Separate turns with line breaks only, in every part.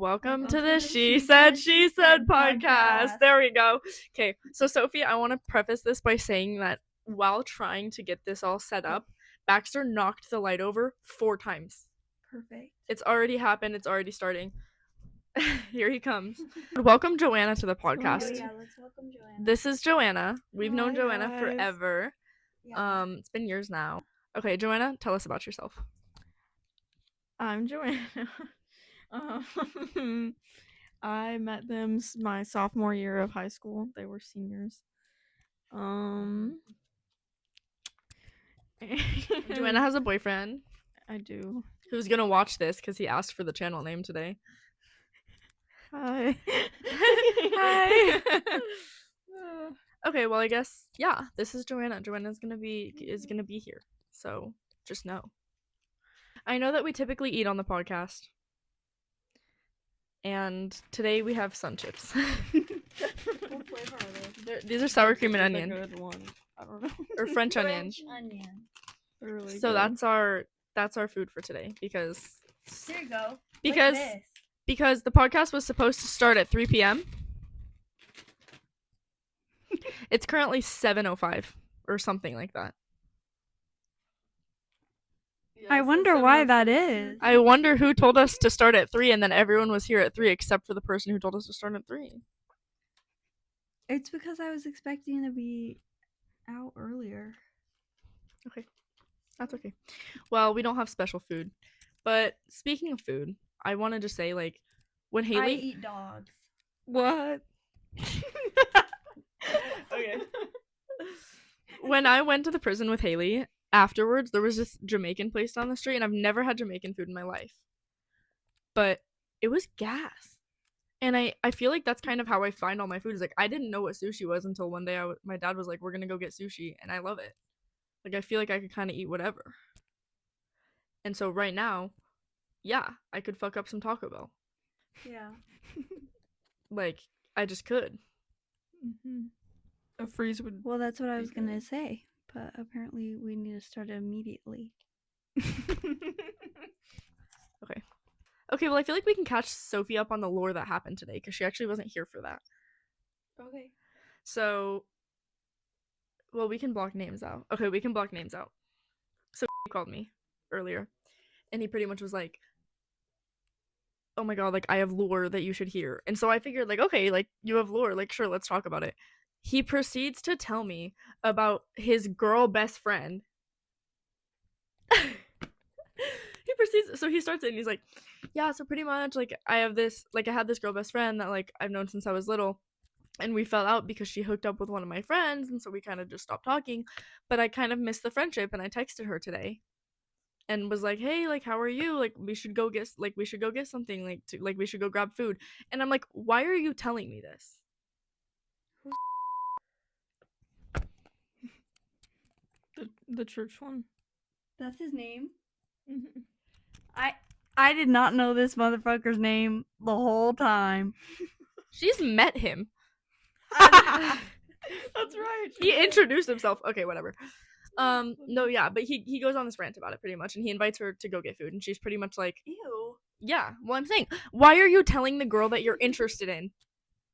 Welcome to the She Said podcast. There we go. Okay, so Sophie, I want to preface this by saying that while trying to get this all set up, Baxter knocked the light over 4 times.
Perfect.
It's already happened. It's already starting. Here he comes. Welcome Joanna to the podcast.
Oh, yeah, let's welcome Joanna.
This is Joanna. We've known Joanna
guys.
forever.
Yeah.
It's been years now. Okay, Joanna, tell us about yourself.
I'm Joanna. I met them my sophomore year of high school. They were seniors.
Joanna has a boyfriend
I do.
who's gonna watch this because he asked for the channel name today.
Hi.
Hi. Okay, well, I guess this is Joanna. Joanna's gonna be here, so just know. I know that we typically eat on the podcast, and today we have sun chips.
What flavor are they?
These are sour cream and
It's a
onion,
good one. I don't know.
or French onion.
onion.
They're really
So
good.
that's our food for today because
There you go.
Because-
Like this.
because the podcast was supposed to start at 3 p.m. It's currently 7:05 or something like that.
I wonder why that is.
I wonder who told us to start at 3 and then everyone was here at 3 except for the person who told us to start at 3.
It's because I was expecting to be out earlier.
That's okay. Well, we don't have special food. But speaking of food, I wanted to say, like, when
I
Haley...
eat dogs.
What?
Okay. When I went to the prison with Haley, afterwards, there was this Jamaican place down the street, and I've never had Jamaican food in my life. But it was gas. And I feel like that's kind of how I find all my food. Is like, I didn't know what sushi was until one day my dad was like, we're going to go get sushi, and I love it. Like, I feel like I could kind of eat whatever. And so right now, I could fuck up some Taco Bell.
Yeah.
Like, I just could.
Mm-hmm. A freeze would.
Well, that's what I was
Okay.
gonna say, but apparently we need to start immediately.
Okay, well, I feel like we can catch Sophie up on the lore that happened today, because she actually wasn't here for that.
Okay.
So, well, we can block names out. Okay, we can block names out. So he called me earlier, and he pretty much was like, oh my god, like, I have lore that you should hear. And so I figured, like, okay, like, you have lore, like, sure, let's talk about it. He proceeds to tell me about his girl best friend. So he starts it and he's like, yeah, so pretty much, like, I had this girl best friend that, like, I've known since I was little, and we fell out because she hooked up with one of my friends, and so we kind of just stopped talking, but I kind of missed the friendship, and I texted her today and was like, hey, like, how are you? Like, we should go get something, we should go grab food. And I'm like, why are you telling me this?
The church one.
That's his name.
Mm-hmm.
I did not know this motherfucker's name the whole time.
She's met him.
That's right.
He introduced himself. Okay, whatever. No, yeah, but he goes on this rant about it pretty much, and he invites her to go get food, and she's pretty much like,
Ew.
yeah, well, I'm saying, why are you telling the girl that you're interested in,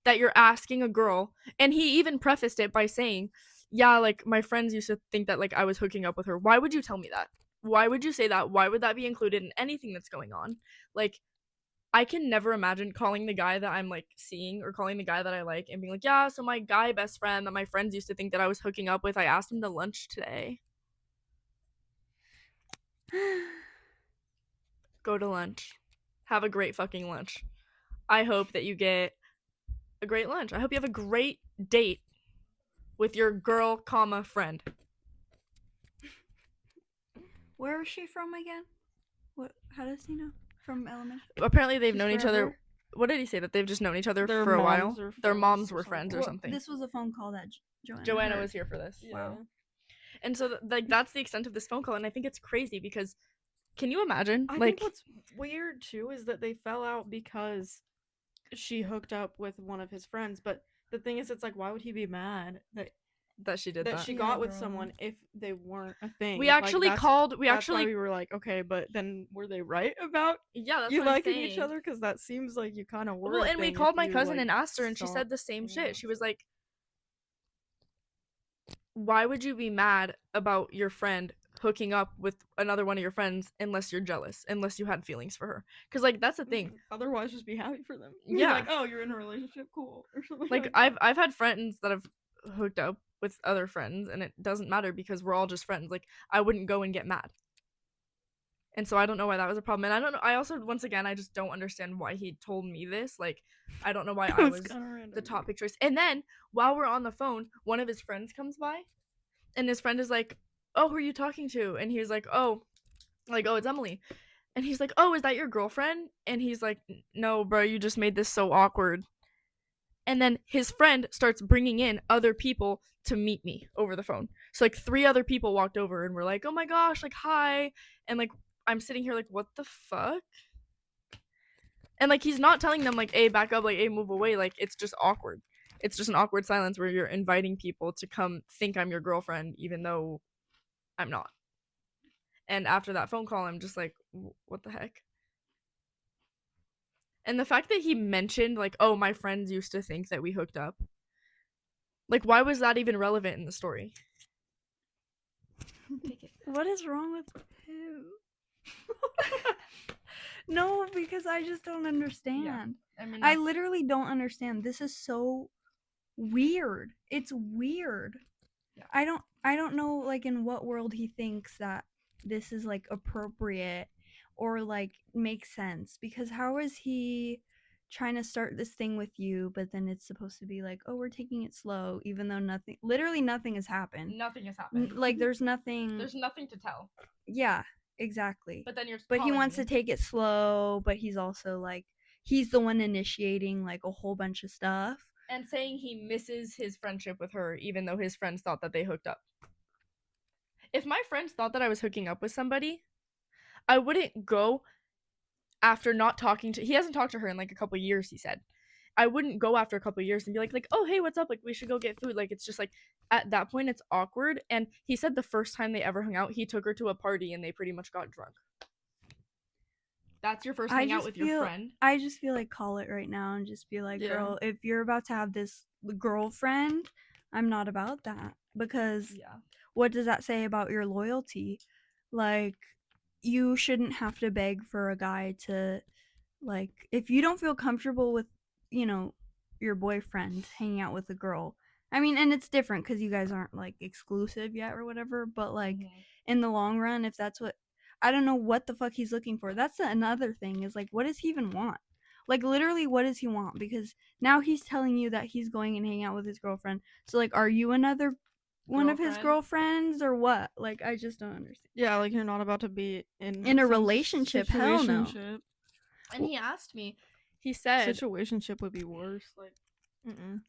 that you're asking a girl? And he even prefaced it by saying, yeah, like, my friends used to think that, like, I was hooking up with her. Why would you tell me that? Why would you say that? Why would that be included in anything that's going on? Like, I can never imagine calling the guy that I'm, like, seeing, or calling the guy that I like and being like, yeah, so my guy best friend that my friends used to think that I was hooking up with, I asked him to lunch today. Go to lunch. Have a great fucking lunch. I hope that you get a great lunch. I hope you have a great date with your girl, friend.
Where is she from again? What? How does he know? From elementary?
Apparently they've
Just
known each
forever?
other. What did he say? That they've just known each other
Their
for a while?
moms or
Their
friends
moms
or
were friends or
Well,
something.
This was a phone call that
Joanna
heard.
was here for this.
Wow.
And so, like, that's the extent of this phone call, and I think it's crazy because, can you imagine?
I
like,
think what's weird too is that they fell out because she hooked up with one of his friends. But the thing is, it's like, why would he be mad that
that she did
that
that.
she
Yeah,
got with
girl.
someone if they weren't a thing.
We
Like,
actually
that's-
called. We
that's why
actually.
we were like, okay, but then were they right about
Yeah, that's
you
what I'm
liking each
saying.
other? Because that seems like you kind of were.
Well,
a
and we
thing if
called my
you,
cousin
like,
and asked her, and she
saw
said the same
someone
shit. She
else.
was like, "Why would you be mad about your friend hooking up with another one of your friends unless you're jealous, unless you had feelings for her? Because like that's the thing.
Otherwise, just be happy for them. Be
Yeah.
like, oh, you're in a relationship, cool, or something.
Like
that.
I've had friends that have hooked up with other friends, and it doesn't matter because we're all just friends. Like I wouldn't go and get mad." And so I don't know why that was a problem. And I don't know. I also, once again, I just don't understand why he told me this. Like, I don't know why I was
kinda random.
the topic choice. And then while we're on the phone, one of his friends comes by, and his friend is like, "Oh, who are you talking to?" And he's like, "Oh, it's Emily." And he's like, "Oh, is that your girlfriend?" And he's like, "No, bro, you just made this so awkward." And then his friend starts bringing in other people to meet me over the phone. So like 3 other people walked over and were like, "Oh my gosh, like hi." And like I'm sitting here like, "What the fuck?" And like he's not telling them like, "Hey, back up," like, "Hey, move away." Like it's just awkward. It's just an awkward silence where you're inviting people to come think I'm your girlfriend even though I'm not. And after that phone call, I'm just like, "What the heck?" And the fact that he mentioned like, "Oh, my friends used to think that we hooked up." Like why was that even relevant in the story? Take it.
What is wrong with him? No, because I just don't understand.
I mean,
I literally don't understand. This is so weird. It's weird.
Yeah.
I don't know like in what world he thinks that this is like appropriate or like makes sense, because how is he trying to start this thing with you, but then it's supposed to be like, "Oh, we're taking it slow," even though literally nothing has happened.
nothing has happened.
Like there's nothing.
There's nothing to tell.
Yeah, exactly.
But then you're
But he
calling
wants
me.
to take it slow, but he's also like he's the one initiating like a whole bunch of stuff.
And saying he misses his friendship with her even though his friends thought that they hooked up. If my friends thought that I was hooking up with somebody, I wouldn't go after not talking to he hasn't talked to her in like a couple years, he said. I wouldn't go after a couple years and be like, "Oh, hey, what's up? Like we should go get food." Like it's just like at that point it's awkward. And he said the first time they ever hung out, he took her to a party and they pretty much got drunk. That's your first hangout with your friend.
I just feel like call it right now and just be like,
Yeah.
"Girl, if you're about to have this girlfriend, I'm not about that." Because
Yeah.
what does that say about your loyalty? Like, you shouldn't have to beg for a guy to, like, if you don't feel comfortable with, you know, your boyfriend hanging out with a girl. I mean, and it's different because you guys aren't like exclusive yet or whatever, but like in the long run, if that's what, I don't know what the fuck he's looking for. That's another thing is like, what does he even want? Like, literally, what does he want? Because now he's telling you that he's going and hanging out with his girlfriend. So, like, are you another one of his
Girlfriend?
girlfriends or what? Like, I just don't understand.
Yeah, like you're not about to be in
In a
some
relationship, hell no.
situationship.
And he asked me, he said,
Situationship would be worse. Like,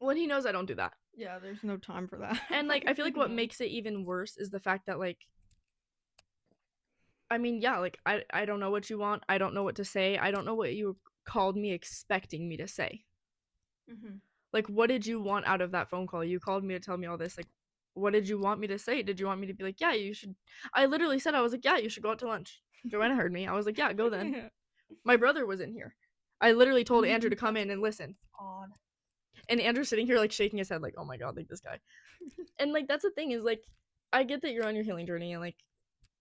well, he knows I don't do that.
yeah, there's no time for that.
And like I feel like what makes it even worse is the fact that like I mean, yeah, like I don't know what you want. I don't know what to say. I don't know what you called me expecting me to say. Like what did you want out of that phone call? You called me to tell me all this. Like what did you want me to say? Did you want me to be like, "Yeah, you should." I literally said I was like, "Yeah, you should go out to lunch." Joanna heard me. I was like, "Yeah, go then."
Yeah.
My brother was in here. I literally told Andrew to come in and listen.
Odd.
And Andrew's sitting here like shaking his head like, "Oh my god, like this guy." And like that's the thing is like I get that you're on your healing journey and like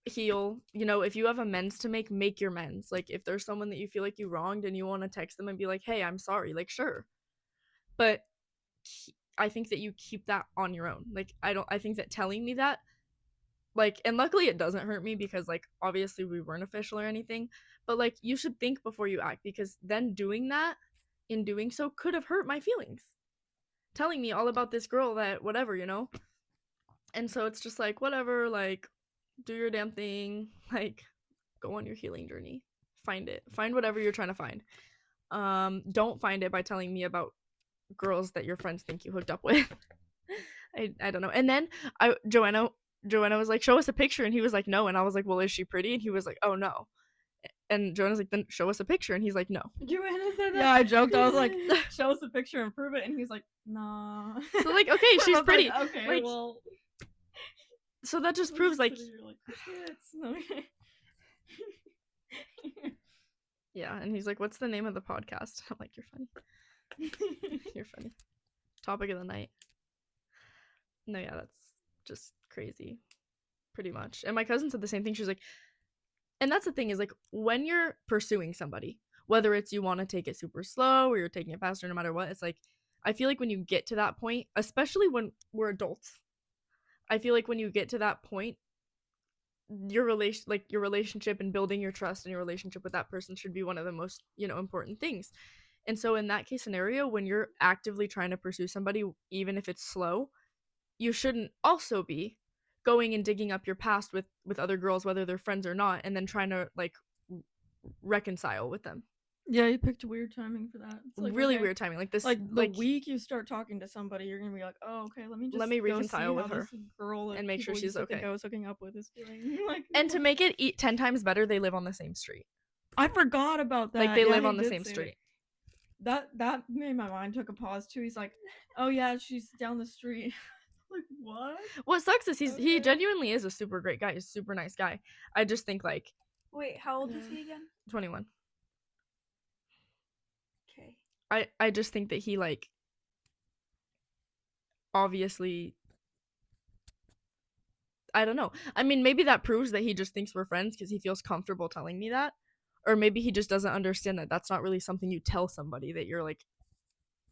heal, you know, if you have amends to make your amends. Like if there's someone that you feel like you wronged and you want to text them and be like, "Hey, I'm sorry." Like sure. But I think that you keep that on your own. Like I think that telling me that like, and luckily it doesn't hurt me because like obviously we weren't official or anything, but like you should think before you act, because then doing that in doing so could have hurt my feelings. Telling me all about this girl that whatever, you know? And so it's just like whatever, like do your damn thing, like go on your healing journey. Find it. Find whatever you're trying to find. Don't find it by telling me about girls that your friends think you hooked up with. I don't know. And then Joanna was like, "Show us a picture," and he was like, "No," and I was like, "Well, is she pretty?" And he was like, "Oh no." And Joanna's like, then show us a picture. And he's like, no.
Joanna said that.
Yeah, I joked. I was like, show us a picture and prove it. And he's like, nah.
So like, okay,
I
she's
was
pretty.
Like, okay,
like,
well.
so that just
we're
proves like,
sitting here crickets. Okay.
yeah. And he's like, what's the name of the podcast? I'm like, you're funny. You're funny. Topic of the night. No, yeah, that's just crazy. Pretty much. And my cousin said the same thing. She's like, and that's the thing is like, when you're pursuing somebody, whether it's you want to take it super slow or you're taking it faster, no matter what, it's like, I feel like when you get to that point, especially when we're adults, I feel like when you get to that point, your relationship and building your trust and your relationship with that person should be one of the most, important things. And so in that case scenario, when you're actively trying to pursue somebody, even if it's slow, you shouldn't also be going and digging up your past with other girls, whether they're friends or not, and then trying to like reconcile with them.
Yeah, you picked weird timing for that. It's like,
Really
okay,
weird timing. Like this,
Like the week you start talking to somebody, you're gonna be like, oh, okay, let me
Let
just
me
go
reconcile
see
with
how
her
this girl that
and make sure
people
she's
used to think
okay.
I was hooking up with is doing. Like,
and to make it 10 times better, they live on the same street.
I forgot about that.
Like they
Yeah,
live
he
on the
did
same
say
street.
That made my mind took a pause too. He's like, oh yeah, she's down the street. Like what?
What sucks is he
Okay.
genuinely is a super great guy. He's a super nice guy. I just think like
Wait, how old is
Yeah.
he again?
21.
Okay.
I just think that he like obviously, I don't know. I mean, maybe that proves that he just thinks we're friends because he feels comfortable telling me that. Or maybe he just doesn't understand that that's not really something you tell somebody that you're like,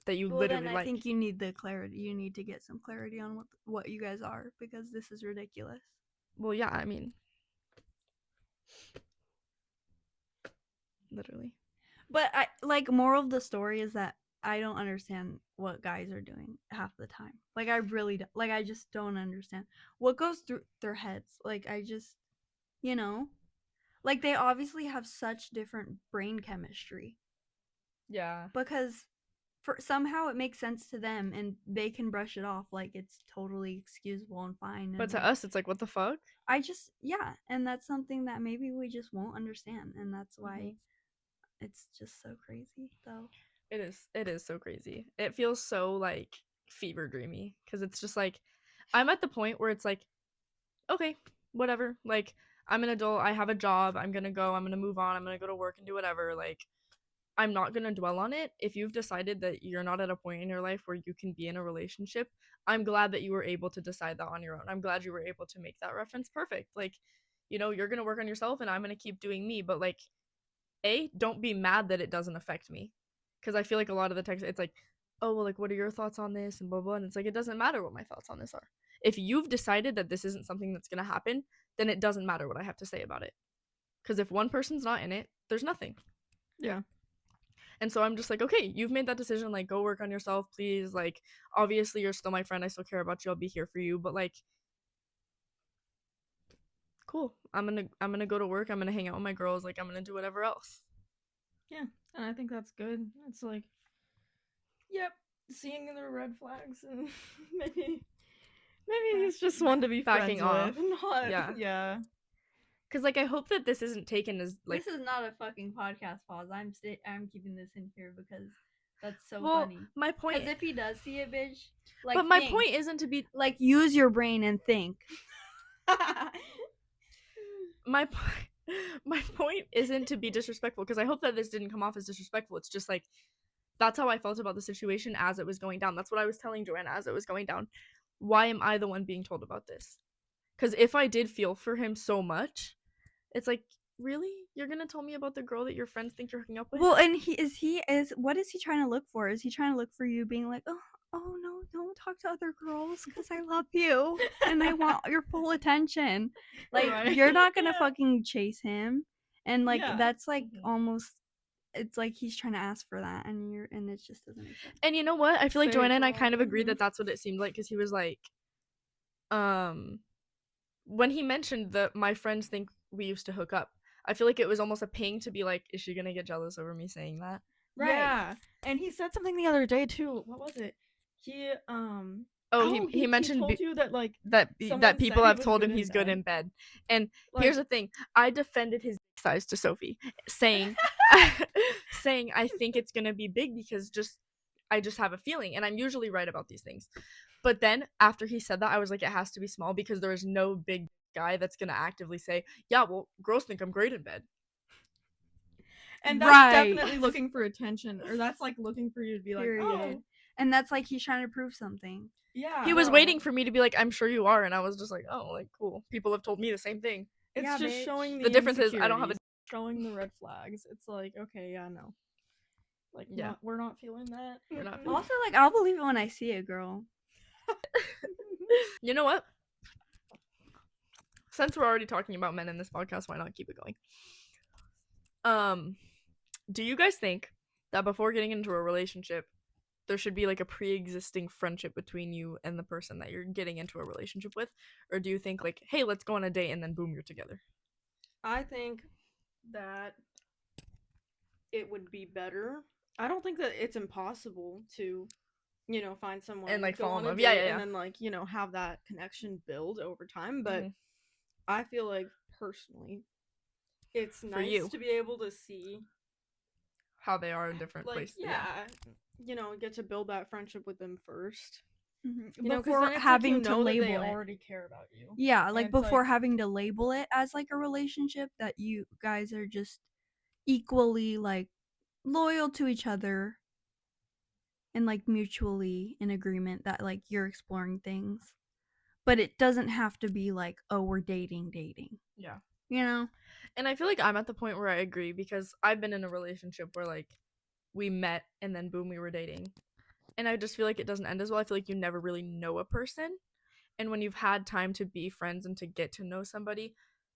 that you
Well,
literally
then I
like.
think you need the clarity. You need to get some clarity on what you guys are, because this is ridiculous.
Well, yeah, I mean, literally.
But I like, moral of the story is that I don't understand what guys are doing half the time. Like I really don't, like I just don't understand what goes through their heads. Like I just, like they obviously have such different brain chemistry,
Yeah.
because for somehow it makes sense to them and they can brush it off like it's totally excusable and fine.
But
and
to us, it's like, what the fuck?
I just, yeah, and that's something that maybe we just won't understand, and that's why it's just so crazy, though.
It is so crazy. It feels so like fever dreamy because it's just like I'm at the point where it's like, okay, whatever. Like I'm an adult, I have a job, I'm gonna move on, I'm gonna go to work and do whatever. Like I'm not gonna dwell on it. If you've decided that you're not at a point in your life where you can be in a relationship, I'm glad that you were able to decide that on your own. I'm glad you were able to make that reference perfect. Like, you're gonna work on yourself and I'm gonna keep doing me, but like, don't be mad that it doesn't affect me. Because I feel like a lot of the text, it's like, oh, well, like, what are your thoughts on this? And blah, blah. And it's like, it doesn't matter what my thoughts on this are. If you've decided that this isn't something that's going to happen, then it doesn't matter what I have to say about it. Because if one person's not in it, there's nothing.
Yeah.
And so I'm just like, okay, you've made that decision. Like, go work on yourself, please. Like, obviously, you're still my friend. I still care about you. I'll be here for you. But like, cool. I'm gonna go to work. I'm gonna hang out with my girls. Like, I'm gonna do whatever else.
Yeah, and I think that's good. It's like, yep, seeing the red flags, and maybe he's just one to be
Backing
friends
off.
with. Not,
Yeah.
yeah.
Because like, I hope that this isn't taken as like.
This is not a fucking podcast pause. I'm keeping this in here because that's so
Well,
funny.
my point.
Because if he does see it, bitch, like,
But my
think.
point isn't to be.
Like, use your brain and think.
My point isn't to be disrespectful, because I hope that this didn't come off as disrespectful. It's just like, that's how I felt about the situation as it was going down. That's what I was telling Joanna as it was going down. Why am I the one being told about this? Because if I did feel for him so much, it's like, really? You're gonna tell me about the girl that your friends think you're hooking up with?
Well, and what is he trying to look for? Is he trying to look for you being like, oh no, don't talk to other girls because I love you and I want your full attention. Like,
Right.
you're not gonna
Yeah.
fucking chase him, and like,
Yeah.
that's like
Mhm.
almost. It's like he's trying to ask for that, and it just doesn't make sense.
And you know what? I feel like
Say it
Joanna and I
all,
kind of agreed
mhm.
that that's what it seemed like, because he was like, when he mentioned that my friends think we used to hook up, I feel like it was almost a ping to be like, is she gonna get jealous over me saying that?
Right.
Yeah, and he said something the other day too. What was it? He
Oh, he mentioned
told you that like
that
someone
people
said he
have
was
told
good
him
in
he's good
bed.
in bed. And
Like,
here's the thing. I defended his dick size to Sophie, saying saying I think it's going to be big because I just have a feeling, and I'm usually right about these things. But then after he said that, I was like, it has to be small because there is no big guy that's going to actively say, "Yeah, well, girls think I'm great in bed."
and that's
Right.
definitely looking for attention, or that's like looking for you to be like,
Period.
oh,
And that's like he's trying to prove something.
yeah.
He was
no.
waiting for me to be like, "I'm sure you are," and I was just like, "Oh, like cool. People have told me the same thing."
It's
Yeah,
just
bitch.
showing
The difference is I don't have a
insecurities, showing the red flags. It's like, okay, yeah, no. Like,
Yeah.
we're not feeling that.
We're not
Mm-mm.
feeling
Also, like, I'll believe it when I see it, girl.
You know what? Since we're already talking about men in this podcast, why not keep it going? Do you guys think that before getting into a relationship, there should be like a pre-existing friendship between you and the person that you're getting into a relationship with? Or do you think like, hey, let's go on a date and then boom, you're together?
I think that it would be better. I don't think that it's impossible to, find someone
And, like,
go
fall
on
in
a
love. Yeah,
date
yeah, yeah.
and then like, have that connection build over time. But
Mhm.
I feel like personally, it's nice
you.
to be able to see,
How they are in different
like,
places.
get to build that friendship with them first.
Before having to label
they
it.
already care about you.
Yeah,
And
like
it's
before
like-
having to label it as like a relationship, that you guys are just equally like loyal to each other and like mutually in agreement that like you're exploring things. But it doesn't have to be like, oh, we're dating.
Yeah.
You know?
And I feel like I'm at the point where I agree because I've been in a relationship where like we met and then boom, we were dating. And I just feel like it doesn't end as well. I feel like you never really know a person. And when you've had time to be friends and to get to know somebody,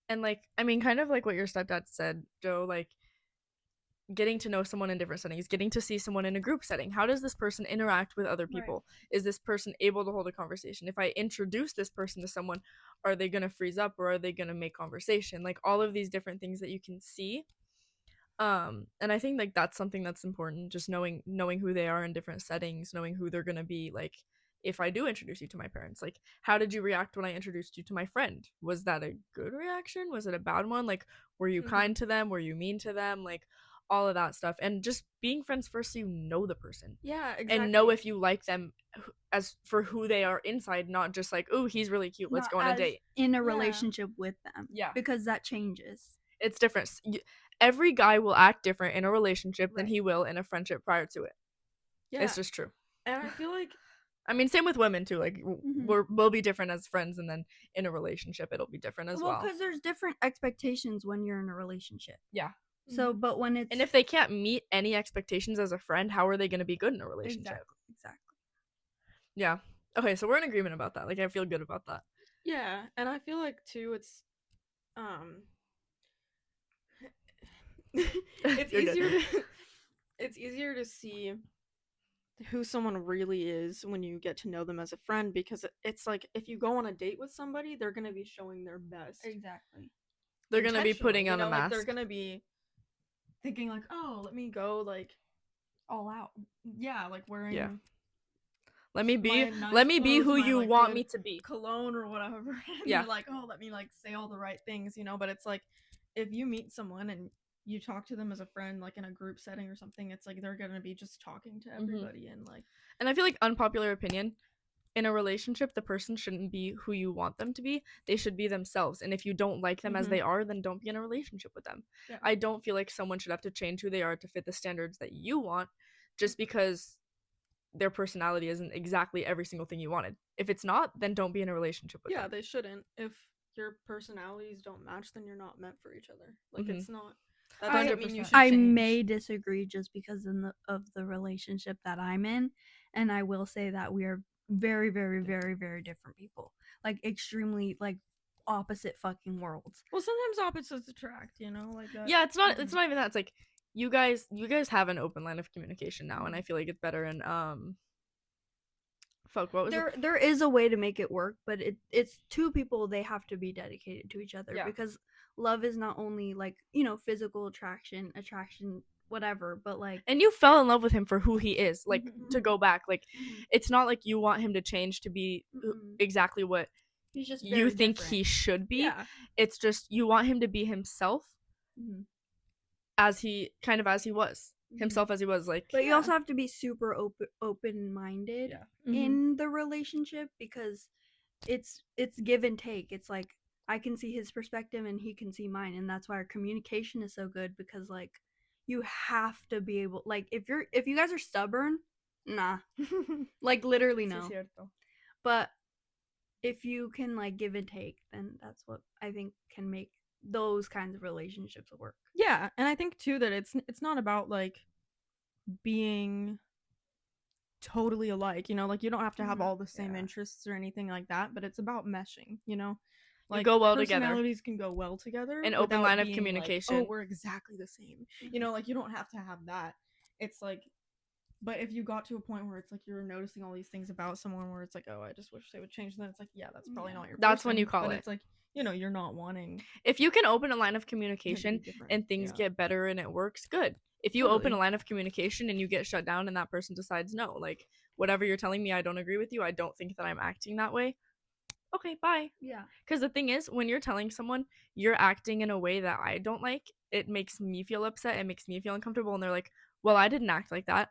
and like, I mean, kind of like what your stepdad said, Joe, like getting to know someone in different settings, getting to see someone in a group setting. How does this person interact with other people? Is this person able to hold a conversation? If I introduce this person to someone, are they going to freeze up or are they going to make conversation? Like all of these different things that you can see. And I think like that's something that's important, just knowing who they are in different settings, knowing who they're going to be. Like if I do introduce you to my parents, like how did you react when I introduced you to my friend? Was that a good reaction? Was it a bad one? Like were you kind to them? Were you mean to them? Like all of that stuff. And just being friends first so you know the person.
Yeah, exactly.
And know if you like them as for who they are inside, not just like, oh, he's really cute, let's
Not
go on a
as
date.
in a relationship with them.
Yeah.
Because that changes.
It's different. Every guy will act different in a relationship than
Right.
he will in a friendship prior to it.
Yeah.
It's just true.
And I feel like
I mean, same with women too. Like we'll be different as friends, and then in a relationship, it'll be different as well.
Because there's different expectations when you're in a relationship.
Yeah.
So, but when it's
And if they can't meet any expectations as a friend, how are they going to be good in a relationship?
Exactly.
Yeah. Okay, so we're in agreement about that. Like I feel good about that.
yeah, and I feel like too it's it's
You're
easier
good.
to, it's easier to see who someone really is when you get to know them as a friend, because it's like if you go on a date with somebody, they're going to be showing their best.
Exactly.
They're going to be putting on a
Like,
mask.
they're going to be thinking like, "Oh, let me go like
All out.
yeah, like wearing
Yeah. Let me be
my nice
let me be
clothes,
who
my,
you
like,
want
good
me to be.
cologne or whatever." And
Yeah.
you're like, "Oh, let me like say all the right things," but it's like if you meet someone and you talk to them as a friend, like in a group setting or something, it's like they're gonna be just talking to everybody and like.
And I feel like unpopular opinion, in a relationship, the person shouldn't be who you want them to be. They should be themselves. And if you don't like them as they are, then don't be in a relationship with them.
Yeah.
I don't feel like someone should have to change who they are to fit the standards that you want just because their personality isn't exactly every single thing you wanted. If it's not, then don't be in a relationship with
Yeah,
them.
they shouldn't. If your personalities don't match, then you're not meant for each other. Like it's not. That doesn't mean you
100%.
should
I
change.
may disagree just because of the relationship that I'm in, and I will say that we are very, very, very, very different people. Like extremely like opposite fucking worlds.
Well, sometimes opposites attract. Like that.
Yeah, it's not even that. It's like you guys have an open line of communication now, and I feel like it's better. And fuck, what was it?
There is a way to make it work, but it's two people. They have to be dedicated to each other
Yeah.
because love is not only like physical attraction whatever, but like
And you fell in love with him for who he is. Like, to
Mhm.
go back, like,
Mhm.
it's not like you want him to change to be
Mhm.
exactly what
he's just
you
very
think
different.
he should be.
Yeah.
It's just you want him to be himself
Mhm.
as he was.
Mhm.
Himself as he was, like,
But you also have to be super open-minded
Yeah.
in the relationship, because it's give and take. It's like I can see his perspective and he can see mine, and that's why our communication is so good, because like you have to be able, like if you guys are stubborn, nah, like literally
sí,
no.
cierto.
But if you can like give and take, then that's what I think can make those kinds of relationships work.
Yeah, and I think too that it's not about like being totally alike, you know, like you don't have to have
Mhm.
all the same
Yeah.
interests or anything like that, but it's about meshing, you know.
You
Like
go well together.
personalities can go well together.
An open
without
line of
being
communication.
Like, oh, we're exactly the same. You know, like you don't have to have that. It's like, but if you got to a point where it's like you're noticing all these things about someone where it's like, oh, I just wish they would change, then it's like, yeah, that's probably
Yeah.
not your
That's when
person,
you call
but
it.
it's like, you know, you're not wanting
If you can open a line of
him to
communication
be different.
and things
Yeah.
get better and it works, good. If you open a
Totally.
line of communication and you get shut down and that person decides, no, like, whatever you're telling me, I don't agree with you, I don't think that I'm acting that way, okay, bye.
Yeah.
Because the thing is, when you're telling someone you're acting in a way that I don't like, it makes me feel upset, it makes me feel uncomfortable, and they're like, well, I didn't act like that.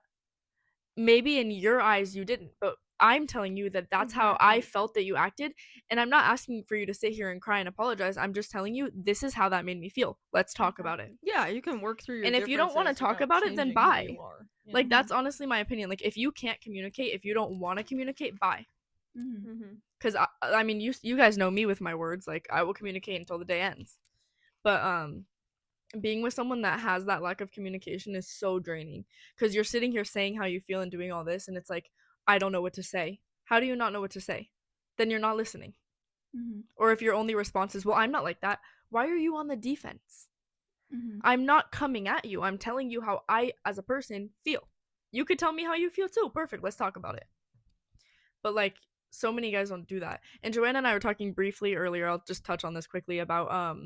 Maybe in your eyes you didn't, but I'm telling you that that's how I
Exactly.
felt that you acted, and I'm not asking for you to sit here and cry and apologize. I'm just telling you this is how that made me feel. Let's talk about it.
Yeah, you can work through your
And if you don't want to
differences
talk
without
about it, then
changing who
bye.
you are, you
Like,
know?
that's honestly my opinion. Like, if you can't communicate, if you don't want to communicate, bye.
Mhm.
Mhm.
Because I mean, you guys know me with my words. Like, I will communicate until the day ends. But being with someone that has that lack of communication is so draining, because you're sitting here saying how you feel and doing all this, and it's like, I don't know what to say. How do you not know what to say? Then you're not listening.
Mhm.
Or if your only response is, well, I'm not like that, why are you on the defense?
Mhm.
I'm not coming at you. I'm telling you how I, as a person, feel. You could tell me how you feel too. Perfect. Let's talk about it. But like, so many guys don't do that. And Joanna and I were talking briefly earlier. I'll just touch on this quickly about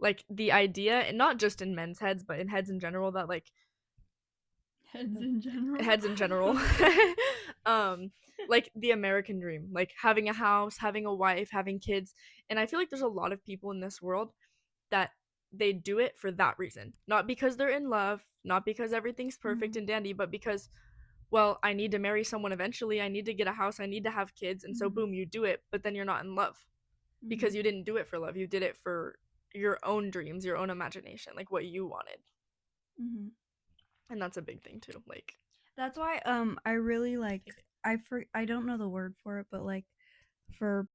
like the idea, and not just in men's heads, but in heads in general, that like
Heads in general.
heads in general, like the American dream, like having a house, having a wife, having kids. And I feel like there's a lot of people in this world that they do it for that reason, not because they're in love, not because everything's perfect
Mhm.
and dandy, but because, well, I need to marry someone eventually, I need to get a house, I need to have kids, and so
Mhm.
boom, you do it, but then you're not in love because
Mhm.
you didn't do it for love, you did it for your own dreams, your own imagination, like what you wanted.
Mhm.
And that's a big thing too. Like,
That's why I really like, I don't know the word for it, but like for,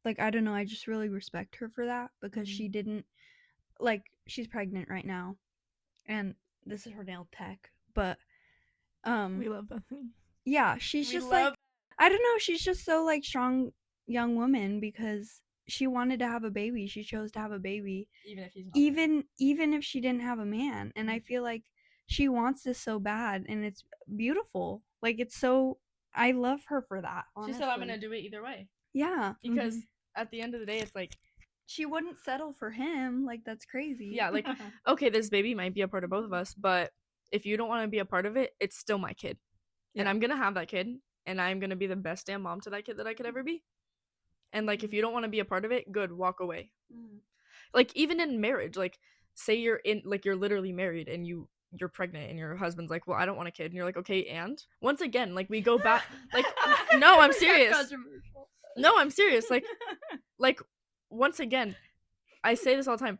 like, I don't know, I just really respect her for that, because she didn't, like, she's pregnant right now, and this is her nail tech, but
We love Bethany.
yeah, she's
we
just
love
like, I don't know, she's just so like strong young woman, because she wanted to have a baby. She chose to have a baby
even if he's not
even if she didn't have a man, and I feel like she wants this so bad, and it's beautiful. Like, it's so, I love her for that.
she said, I'm
honestly.
gonna do it either way,
Yeah,
because at the end of the day, it's like,
she wouldn't settle for him. Like, that's crazy.
yeah, like, okay, this baby might be a part of both of us, but if you don't want to be a part of it, it's still my kid. And
Yeah.
I'm gonna have that kid, and I'm gonna be the best damn mom to that kid that I could ever be. And like, if you don't want to be a part of it, good, walk away.
Mhm.
Like, even in marriage, like, say you're in, like, you're literally married and you're pregnant and your husband's like, well, I don't want a kid, and you're like, okay, and once again, like, we go back, like, no, I'm serious. No, I'm serious. Like, once again, I say this all the time.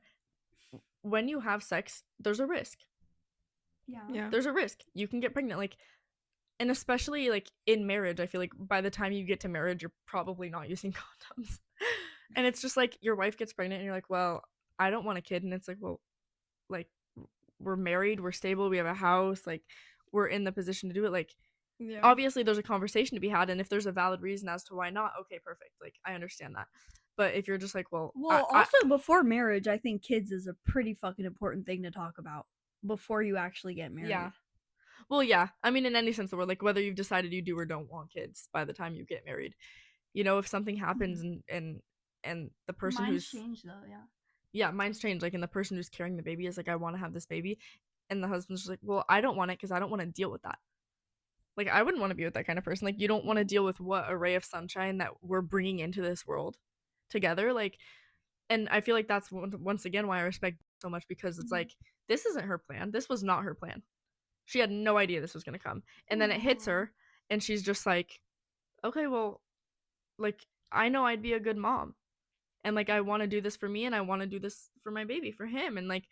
When you have sex, there's a risk.
Yeah.
There's a risk. You can get pregnant. Like, and especially like in marriage, I feel like by the time you get to marriage, you're probably not using condoms. And it's just like your wife gets pregnant and you're like, well, I don't want a kid. And it's like, well, like, we're married, we're stable, we have a house, like, we're in the position to do it. Like,
Yeah.
obviously there's a conversation to be had, and if there's a valid reason as to why not, okay, perfect. Like, I understand that. But if you're just like, well,
also before marriage, I think kids is a pretty fucking important thing to talk about before you actually get married.
yeah. Well, yeah. I mean, in any sense of the word, like, whether you've decided you do or don't want kids by the time you get married, you know, if something happens and the person
Mine's
who's
changed though, yeah.
yeah, mine's changed. Like, and the person who's carrying the baby is like, I want to have this baby. and the husband's just like, well, I don't want it because I don't want to deal with that. Like, I wouldn't want to be with that kind of person. Like, you don't want to deal with what a ray of sunshine that we're bringing into this world together. Like, and I feel like that's once again why I respect so much, because it's like, this isn't her plan. This was not her plan. She had no idea this was going to come. And then it hits her, and she's just like, okay, well, like, I know I'd be a good mom. And, like, I want to do this for me, and I want to do this for my baby, for him. And, like,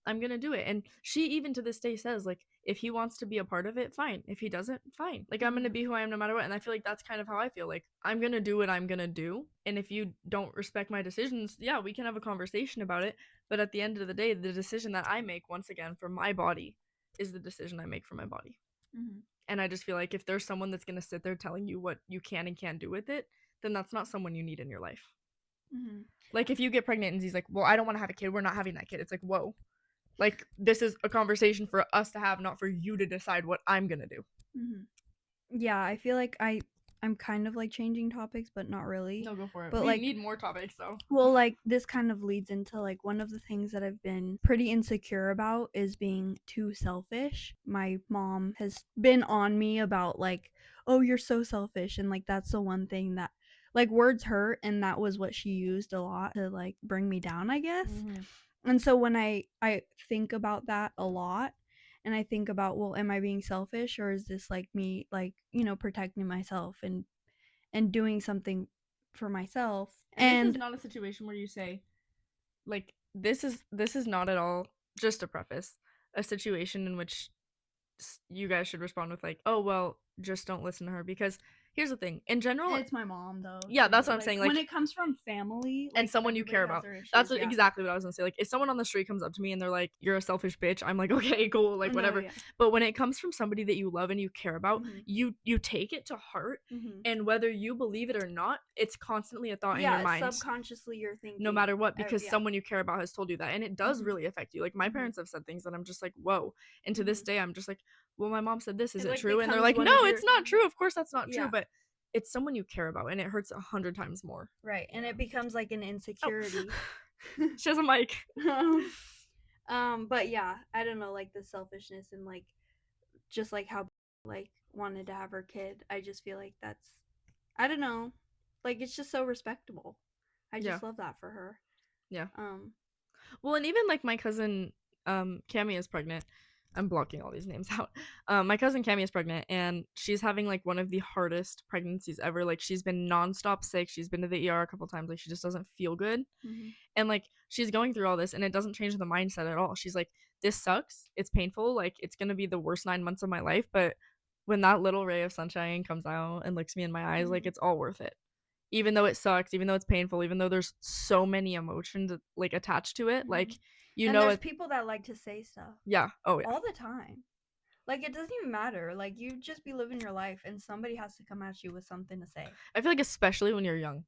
I'm going to do it. And she even to this day says, like, if he wants to be a part of it, fine. If he doesn't, fine. Like, I'm going to be who I am no matter what. And I feel like that's kind of how I feel. Like, I'm going to do what I'm going to do. And if you don't respect my decisions, yeah, we can have a conversation about it. But at the end of the day, the decision that I make, once again, for my body is the decision I make for my body. And I just feel like if there's someone that's going to sit there telling you what you can and can't do with it, then that's not someone you need in your life. Like, if you get pregnant and he's like, well, I don't want to have a kid, we're not having that kid. It's like, whoa. Like, this is a conversation for us to have, not for you to decide what I'm going to do.
Yeah, I feel like I'm kind of like changing topics, but not really.
No, go for it.
But,
we
like,
need more topics, though.
Well, like, this kind of leads into, like, one of the things that I've been pretty insecure about is being too selfish. My mom has been on me about, like, oh, you're so selfish. And, like, that's the one thing that, like, words hurt. And that was what she used a lot to, like, bring me down, I guess. And so when I think about that a lot, and I think about, well, am I being selfish, or is this, like, me, like, you know, protecting myself and doing something for myself?
And this is not a situation where you say, like, this is not at all, just a preface, a situation in which you guys should respond with, like, oh, well, just don't listen to her. Because here's the thing, in general,
it's my mom, though.
Yeah, that's what I'm saying. Like,
when it comes from family,
and someone you care about, that's exactly what I was gonna say. Like, if someone on the street comes up to me and they're like, you're a selfish bitch, I'm like, okay, cool, like, whatever. Yeah. But when it comes from somebody that you love and you care about, you take it to heart, and whether you believe it or not, it's constantly a thought in your mind.
Subconsciously you're thinking,
no matter what, because someone you care about has told you that, and it does really affect you. Like, my parents have said things that I'm just like, whoa. And to this day, I'm just like, well, my mom said this, is it true? And they're like, no, it's not true, of course that's not true. But it's someone you care about, and it hurts 100 times more.
Right, and it becomes like an insecurity.
She has a mic.
But yeah, I don't know, like, the selfishness and, like, just like how, like, wanted to have her kid. I just feel like that's, I don't know, like, it's just so respectable. I just love that for her.
Yeah. Well, and even like my cousin, Cami is pregnant. I'm blocking all these names out. My cousin Cami is pregnant, and she's having, like, one of the hardest pregnancies ever. Like, she's been nonstop sick. She's been to the ER a couple times. Like, she just doesn't feel good. And, like, she's going through all this, and it doesn't change the mindset at all. She's like, this sucks. It's painful. Like, it's gonna be the worst 9 months of my life. But when that little ray of sunshine comes out and looks me in my eyes, like, it's all worth it. Even though it sucks, even though it's painful, even though there's so many emotions, like, attached to it, like, you know,
there's people that like to say stuff.
Yeah. Oh, yeah.
All the time. Like, it doesn't even matter. Like, you just be living your life, and somebody has to come at you with something to say.
I feel like especially when you're young.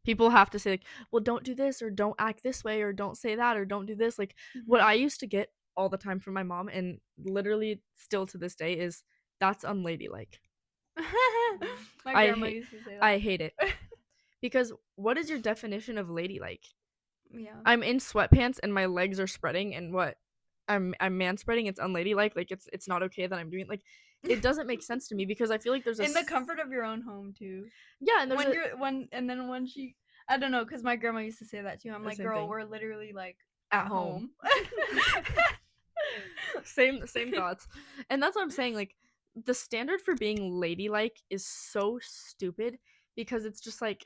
People have to say, like, well, don't do this, or don't act this way, or don't say that, or don't do this. Like, what I used to get all the time from my mom, and literally still to this day, is, that's unladylike.
My grandma used to say that.
I hate it. Because what is your definition of ladylike?
Yeah.
I'm in sweatpants and my legs are spreading, and what? I'm man spreading. It's unladylike. Like, it's not okay that I'm doing it. Like, it doesn't make sense to me, because I feel like there's
in the comfort of your own home too.
Yeah, and there's
when she, I don't know, because my grandma used to say that too. I'm like, girl,
thing.
We're literally, like,
at home. same thoughts. And that's what I'm saying. Like, the standard for being ladylike is so stupid, because it's just like,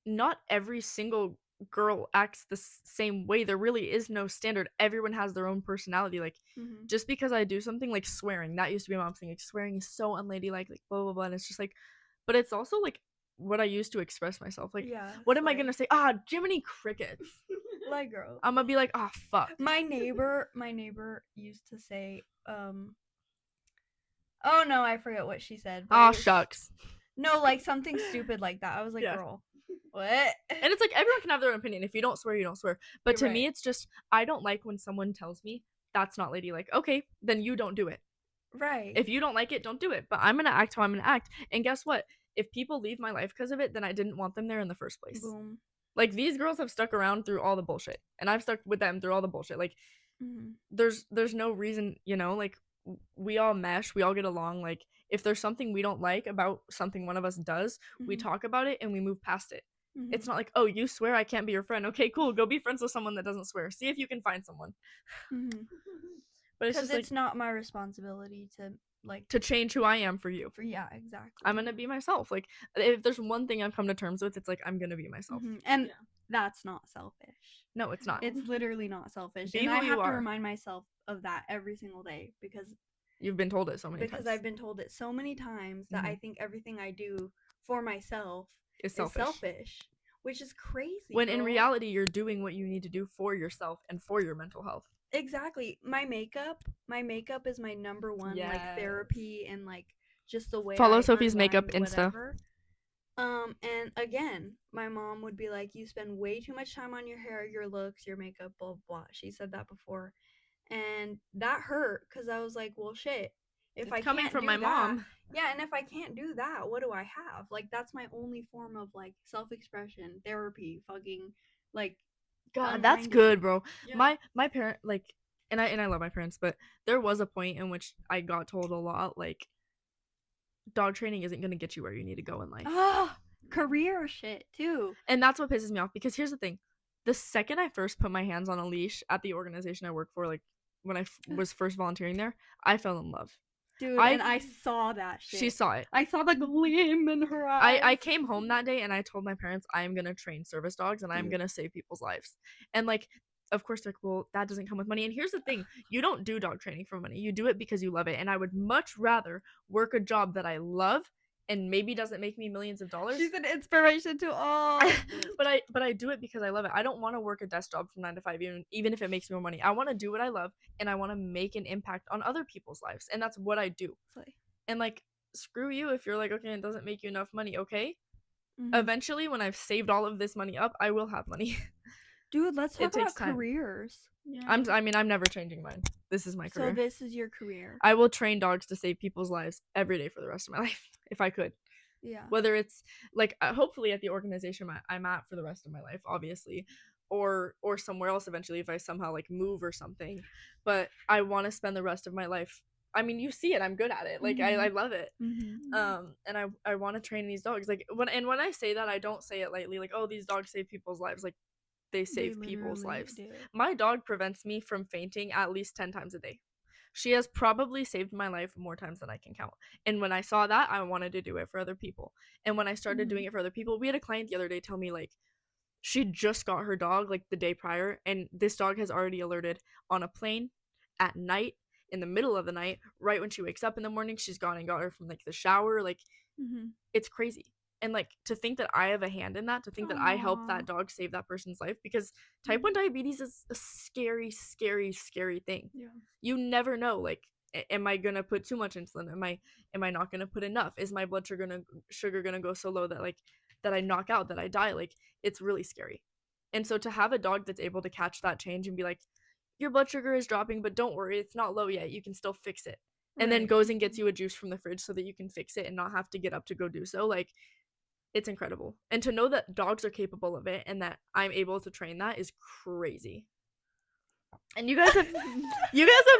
not every single girl acts the same way. There really is no standard. Everyone has their own personality. Like, just because I do something, like swearing, that used to be my mom's thing, like, swearing is so unladylike, like, blah blah blah. And it's just like, but it's also like what I use to express myself. Like, what am I gonna say? Jiminy Crickets.
Like, girl,
I'm gonna be like, fuck.
My neighbor used to say, oh no, I forget what she said.
Shucks.
No, like, something stupid like that. I was like, girl, what?
And it's like, everyone can have their own opinion. If you don't swear, you don't swear. But to me, it's just, I don't like when someone tells me that's not ladylike. Okay, then you don't do it.
Right.
If you don't like it, don't do it. But I'm gonna act how I'm gonna act. And guess what? If people leave my life because of it, then I didn't want them there in the first place.
Boom.
Like, these girls have stuck around through all the bullshit, and I've stuck with them through all the bullshit. Like, there's no reason, you know, like we all mesh, we all get along. Like if there's something we don't like about something one of us does, we talk about it and we move past it. It's not like, oh, you swear I can't be your friend. Okay, cool. Go be friends with someone that doesn't swear. See if you can find someone. But it's
Because
just
it's not my responsibility to like
to change who I am for you.
yeah, exactly.
I'm gonna be myself. Like if there's one thing I've come to terms with, it's like I'm gonna be myself.
And
Yeah.
that's not selfish.
No, it's not.
It's literally not selfish.
Be
And
who
I
you
have to
are.
remind myself of that every single day because
You've been told it so many
because
times.
I've been told it so many times that I think everything I do for myself
It's
is
selfish.
selfish, which is crazy.
When in
bro.
reality, you're doing what you need to do for yourself and for your mental health.
Exactly. My makeup is my number one like
Yes.
therapy and like just the way
Follow
I
Sophie's makeup
unwind,
Insta.
whatever. And again, my mom would be like, "You spend way too much time on your hair, your looks, your makeup, blah blah." blah." She said that before, and that hurt because I was like, "Well, shit. If
It's
I
coming
can't
from
do
my
that,
mom.
yeah, and if I can't do that, what do I have? Like that's my only form of like self-expression, therapy, fucking like
God, that's
unwinding.
good, bro.
Yeah.
My parent, like, and I love my parents, but there was a point in which I got told a lot, like, dog training isn't gonna get you where you need to go in life.
Ah, career shit too.
And that's what pisses me off because here's the thing: the second I first put my hands on a leash at the organization I work for, like when I was first volunteering there, I fell in love.
Dude,
I-
and I saw that shit.
She saw it.
I saw the gleam in her eyes.
I came home that day and I told my parents I'm gonna train service dogs and I'm
Dude.
gonna save people's lives. And like, of course, they're like, well, that doesn't come with money. And here's the thing: you don't do dog training for money. You do it because you love it. And I would much rather work a job that I love and maybe doesn't make me millions of dollars.
She's an inspiration to all.
but I do it because I love it. I don't want to work a desk job from 9 to 5 even if it makes me more money. I want to do what I love and I want to make an impact on other people's lives. And that's what I do. And like, screw you if you're like, okay, it doesn't make you enough money. Okay.
Mhm.
Eventually, when I've saved all of this money up, I will have money.
Dude, let's
It
talk
takes
about
time.
careers.
Yeah.
I'm never changing mine. This is my career.
So this is your career.
I will train dogs to save people's lives every day for the rest of my life if I could.
Yeah.
Whether it's like hopefully at the organization I'm at for the rest of my life, obviously, or somewhere else eventually if I somehow like move or something. But I want to spend the rest of my life. I mean, you see it. I'm good at it. Like I love it. And I want to train these dogs. Like when I say that, I don't say it lightly. Like, oh, these dogs save people's lives. Like they save people's lives. My dog prevents me from fainting at least 10 times a day. She has probably saved my life more times than I can count. And when I saw that, I wanted to do it for other people. And when I started doing it for other people, we had a client the other day tell me like she just got her dog like the day prior, and this dog has already alerted on a plane, at night, in the middle of the night, right when she wakes up in the morning. She's gone and got her from like the shower. Like it's crazy. And like to think that I have a hand in that, to think that I helped that dog save that person's life, because type 1 diabetes is a scary, scary, scary thing.
Yeah.
You never know, like, am I gonna put too much insulin? Am I not gonna put enough? Is my blood sugar gonna go so low that like that I knock out, that I die? Like it's really scary. And so to have a dog that's able to catch that change and be like, your blood sugar is dropping, but don't worry, it's not low yet, you can still fix it. And then goes and gets you a juice from the fridge so that you can fix it and not have to get up to go do so. Like it's incredible. And to know that dogs are capable of it and that I'm able to train that is crazy. And you guys have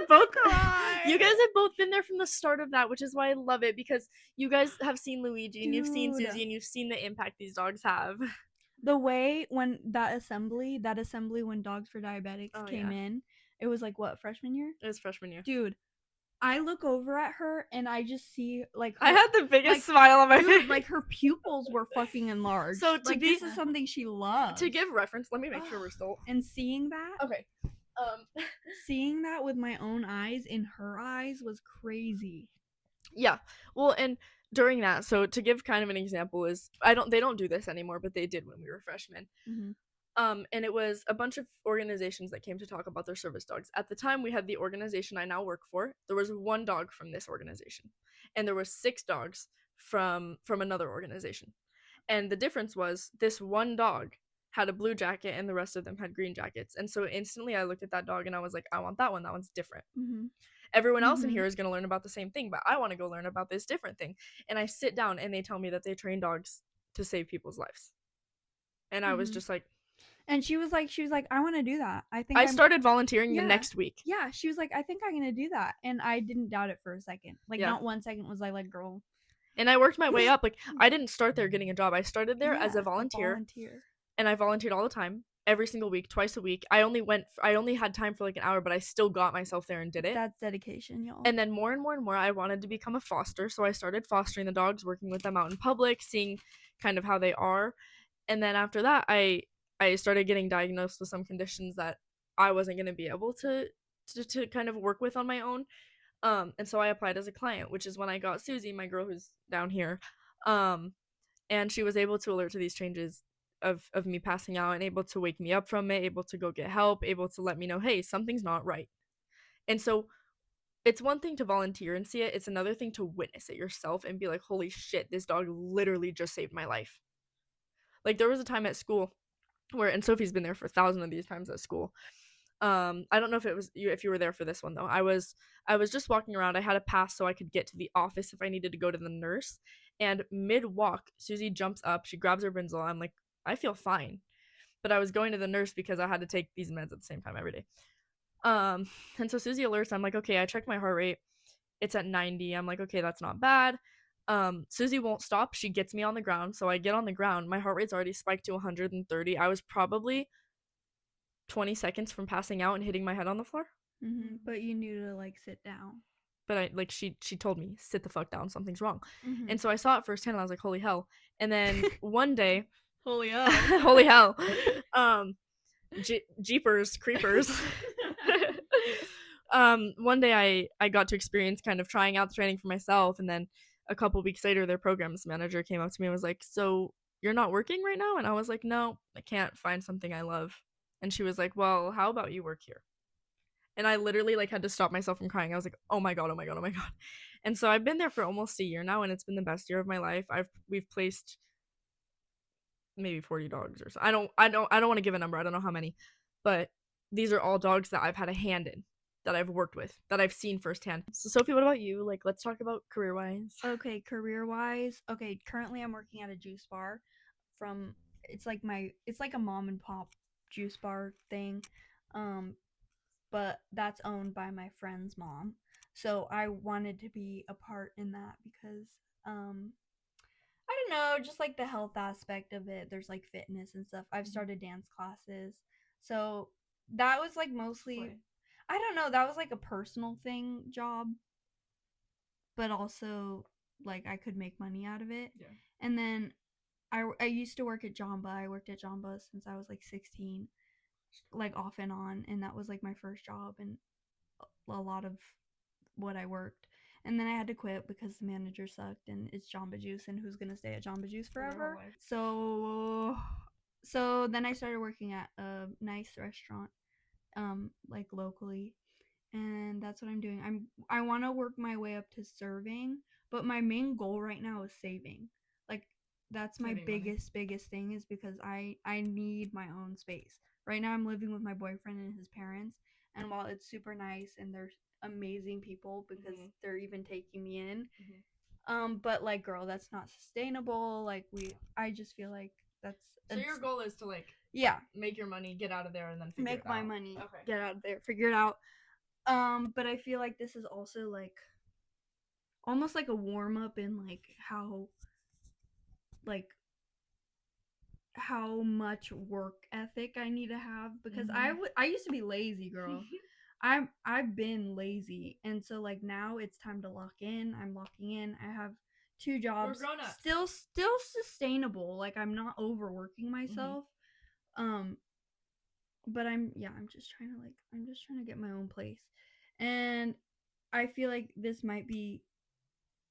both been there from the start of that, which is why I love it, because you guys have seen Luigi and you've seen
Dude.
Susie and you've seen the impact these dogs have.
The way when that assembly when Dogs for Diabetics came in, it was like what, freshman year?
It was freshman year.
Dude, I look over at her and I just see like
I
her-
had the biggest
like,
smile on my
dude,
face.
like her pupils were fucking enlarged.
So to
like
be-
this is something she loves.
To give reference, let me make sure we're still
And seeing that,
okay.
seeing that with my own eyes in her eyes was crazy.
Yeah. Well, and during that, so to give kind of an example is they don't do this anymore, but they did when we were freshmen. And it was a bunch of organizations that came to talk about their service dogs. At the time, we had the organization I now work for. There was one dog from this organization, and there was 6 dogs from another organization. And the difference was this one dog had a blue jacket and the rest of them had green jackets. And so instantly I looked at that dog and I was like, I want that one. That one's different. Everyone else in here is going to learn about the same thing, but I want to go learn about this different thing. And I sit down and they tell me that they train dogs to save people's lives. And I was just like,
And she was like, I want to do that. I think
I
I'm
started volunteering
Yeah.
the next week.
Yeah, she was like, I think I'm gonna do that, and I didn't doubt it for a second. Like,
Yeah.
not 1 second was I like, girl.
And I worked my way up. Like, I didn't start there getting a job. I started there as
Yeah,
a volunteer, and I volunteered all the time, every single week, twice a week. I only had time for like an hour, but I still got myself there and did it.
That's dedication, y'all.
And then more and more and more, I wanted to become a foster, so I started fostering the dogs, working with them out in public, seeing kind of how they are. And then after that, I started getting diagnosed with some conditions that I wasn't going to be able to kind of work with on my own. And so I applied as a client, which is when I got Susie, my girl who's down here. And she was able to alert to these changes of me passing out and able to wake me up from it, able to go get help, able to let me know, hey, something's not right. And so it's one thing to volunteer and see it. It's another thing to witness it yourself and be like, holy shit, this dog literally just saved my life. Like, there was a time at school where, and Sophie's been there for 1,000 of these times at school. I don't know if you were there for this one though. I was just walking around. I had a pass so I could get to the office if I needed to go to the nurse. And mid walk, Susie jumps up. She grabs her Brinzol. I'm like, I feel fine, but I was going to the nurse because I had to take these meds at the same time every day. And so Susie alerts. I'm like, okay. I check my heart rate. It's at 90. I'm like, okay, that's not bad. Susie won't stop. She gets me on the ground. So I get on the ground. My heart rate's already spiked to 130. I was probably 20 seconds from passing out and hitting my head on the floor.
Mm-hmm. But you knew to like sit down.
But she told me, sit the fuck down, something's wrong.
Mm-hmm.
And so I saw it firsthand and I was like, holy hell. And then one day,
Holy hell.
holy hell. Jeepers creepers. One day I got to experience kind of trying out the training for myself, and then a couple weeks later their programs manager came up to me and was like, so you're not working right now? And I was like, no, I can't find something I love. And she was like, well, how about you work here? And I literally like had to stop myself from crying. I was like, oh my god, oh my god, oh my god. And so I've been there for almost a year now, and it's been the best year of my life. We've placed maybe 40 dogs or so. I don't want to give a number. I don't know how many. But these are all dogs that I've had a hand in, that I've worked with, that I've seen firsthand. So Sophie, what about you? Like, let's talk about career-wise.
Okay, career-wise. Okay, currently I'm working at a juice bar. It's like a mom and pop juice bar thing. But that's owned by my friend's mom. So I wanted to be a part in that because I don't know, just like the health aspect of it. There's like fitness and stuff. I've started dance classes. So that was like mostly I don't know, that was like a personal thing job. But also like I could make money out of it.
Yeah.
And then I used to work at Jamba. I worked at Jamba since I was like 16, like off and on, and that was like my first job and a lot of what I worked. And then I had to quit because the manager sucked, and it's Jamba Juice, and who's gonna stay at Jamba Juice forever? So then I started working at a nice restaurant, like locally, and that's what I'm doing. I want to work my way up to serving, but my main goal right now is saving. Like that's my biggest thing, is because I need my own space. Right now I'm living with my boyfriend and his parents, and while it's super nice and they're amazing people because they're even taking me in, but like, girl, that's not sustainable. Like I just feel like that's
so your goal is to like make your money, get out of there, and then figure
make
it
my
out.
money, get out of there, figure it out. But I feel like this is also like almost like a warm up in like how much work ethic I need to have, because I used to be lazy, girl. I've been lazy, and so like now it's time to lock in. I'm locking in. I have 2 jobs, still sustainable. Like I'm not overworking myself. But I'm just trying to get my own place. And I feel like this might be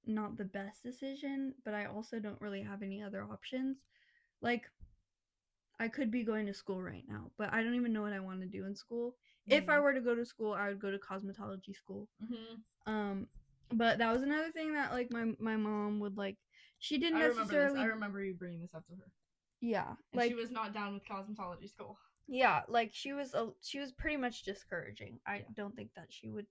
not the best decision, but I also don't really have any other options. Like I could be going to school right now, but I don't even know what I want to do in school. If I were to go to school, I would go to cosmetology school. But that was another thing that like my mom would like. She didn't necessarily.
I remember you bringing this up to her.
Yeah,
and like she was not down with cosmetology school.
Yeah, like she was pretty much discouraging. I don't think that she would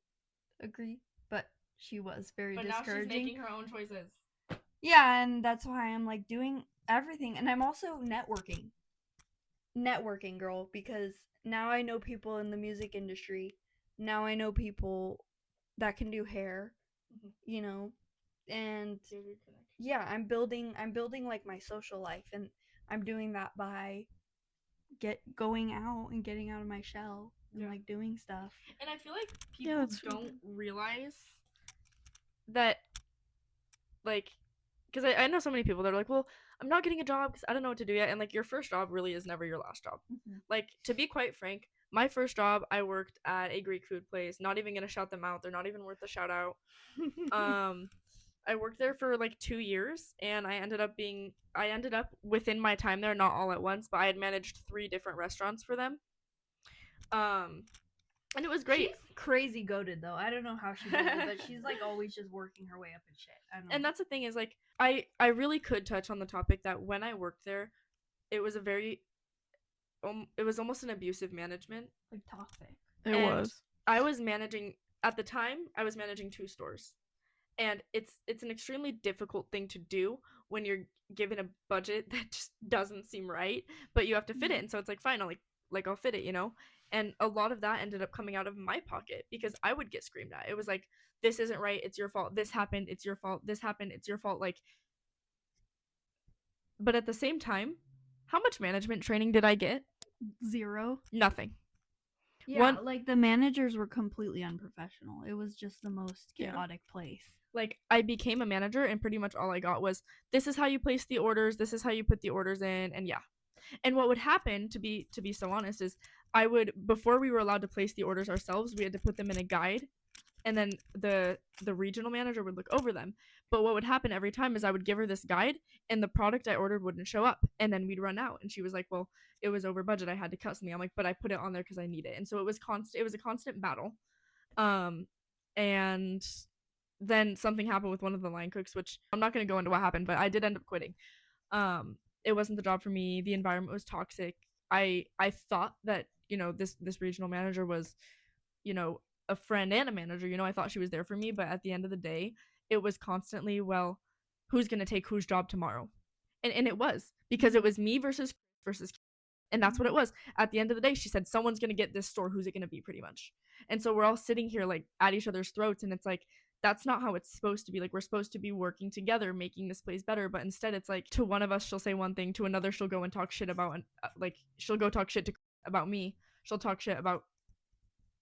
agree, but she was very discouraging. But now she's making
her own choices.
Yeah, and that's why I'm like doing everything, and I'm also networking. networking, girl, because now I know people in the music industry. Now I know people that can do hair,
Mhm.
you know, and
Your connection.
yeah, I'm building like my social life, and I'm doing that by going out and getting out of my shell and
Yeah.
like doing stuff.
And I feel like
Yeah,
people
that's really
don't realize that, like, because I know so many people that are like, well, I'm not getting a job because I don't know what to do yet. And, like, your first job really is never your last job. Like, to be quite frank, my first job, I worked at a Greek food place. Not even going to shout them out. They're not even worth a shout out. I worked there for like 2 years, and I ended up within my time there, not all at once, but I had managed 3 different restaurants for them. And it was great.
She's crazy goated though. I don't know how she does it, but she's like always just working her way up and shit. I don't know.
And that's the thing is, like, I really could touch on the topic that when I worked there, it was a very it was almost an abusive management.
like toxic.
It
And
was.
I was managing at the time. I was managing 2 stores, and it's an extremely difficult thing to do when you're given a budget that just doesn't seem right, but you have to fit it. And so it's like, fine, I'll fit it, you know. And a lot of that ended up coming out of my pocket because I would get screamed at. It was like, this isn't right, it's your fault. This happened, it's your fault. This happened, it's your fault. Like, but at the same time, how much management training did I get?
0.
Nothing.
Yeah,
One-
like the managers were completely unprofessional. It was just the most
Yeah.
chaotic place.
Like, I became a manager, and pretty much all I got was, this is how you place the orders, this is how you put the orders in, and yeah. And what would happen, to be so honest, is I would, before we were allowed to place the orders ourselves, we had to put them in a guide, and then the regional manager would look over them. But what would happen every time is I would give her this guide, and the product I ordered wouldn't show up, and then we'd run out, and she was like, well, it was over budget, I had to cut something. I'm like, but I put it on there because I need it. And so it was a constant battle. And then something happened with one of the line cooks, which I'm not going to go into what happened, but I did end up quitting. It wasn't the job for me. The environment was toxic. I thought that, you know, this regional manager was, you know, a friend and a manager. You know, I thought she was there for me, but at the end of the day, it was constantly, well, who's going to take whose job tomorrow? And it was, because it was me versus and that's what it was. At the end of the day, she said, someone's going to get this store. Who's it going to be, pretty much? And so we're all sitting here like at each other's throats, and it's like, that's not how it's supposed to be. Like, we're supposed to be working together, making this place better. But instead, it's like, to one of us, she'll say one thing, to another, she'll go and talk shit about, like, she'll go talk shit about me. She'll talk shit about,